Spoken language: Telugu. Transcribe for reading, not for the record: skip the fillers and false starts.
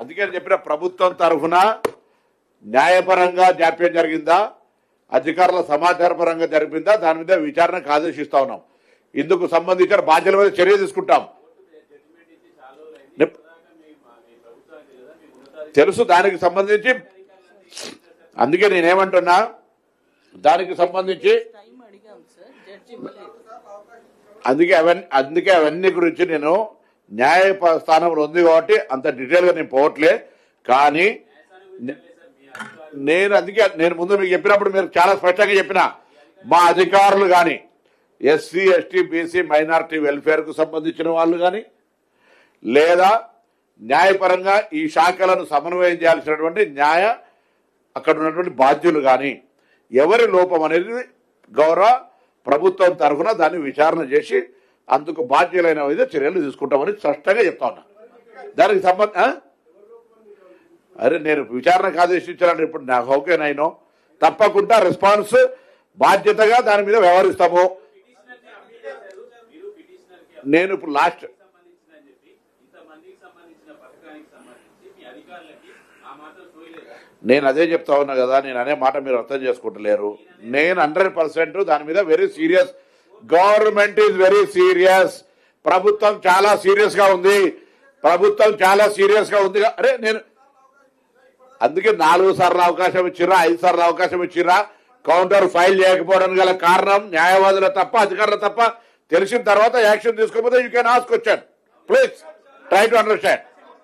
అందుకని చెప్పిన ప్రభుత్వం తరఫున న్యాయపరంగా జాప్యం జరిగిందా, అధికారుల సమాచార పరంగా జరిపిందా, దాని మీద విచారణకు ఆదేశిస్తా ఉన్నాం. ఇందుకు సంబంధించిన బాధ్యుల మీద చర్య తీసుకుంటాం. తెలుసు దానికి సంబంధించి, అందుకే నేనేమంటున్నా దానికి సంబంధించి అందుకే అవన్నీ గురించి నేను న్యాయ స్థానంలో ఉంది కాబట్టి అంత డీటెయిల్గా నేను పోవట్లే. కానీ నేను ముందు మీకు చెప్పినప్పుడు మీరు చాలా స్పష్టంగా చెప్పిన మా అధికారులు కానీ ఎస్సీ ఎస్టీ బీసీ మైనారిటీ వెల్ఫేర్కు సంబంధించిన వాళ్ళు కానీ లేదా న్యాయపరంగా ఈ శాఖలను సమన్వయం చేయాల్సినటువంటి అక్కడ ఉన్నటువంటి బాధ్యులు కానీ ఎవరి లోపం అనేది గౌరవ ప్రభుత్వం తరఫున దాన్ని విచారణ చేసి అందుకు బాధ్యులైన మీద చర్యలు తీసుకుంటామని స్పష్టంగా చెప్తా ఉన్నా. దానికి అరే నేను విచారణకు ఆదేశించాలని ఇప్పుడు నాకు ఓకేనైనా తప్పకుండా రెస్పాన్స్ బాధ్యతగా దాని మీద వ్యవహరిస్తాము. నేను ఇప్పుడు లాస్ట్ నేను అదే చెప్తా ఉన్నా కదా, నేను అనే మాట మీరు అర్థం చేసుకుంటలేరు. నేను 100% దాని మీద very serious. Government is very serious. ప్రభుత్వం చాలా సీరియస్ గా ఉంది. అరే నేను అందుకే 4 సార్లు అవకాశం ఇచ్చిరా, 5 సార్లు అవకాశం ఇచ్చిరా. కౌంటర్ ఫైల్ చేయకపోవడానికి గల కారణం న్యాయవాదుల తప్ప అధికారుల తప్ప. తెలిసిన తర్వాత యాక్షన్ తీసుకోకపోతే you can ask question. Please try to understand.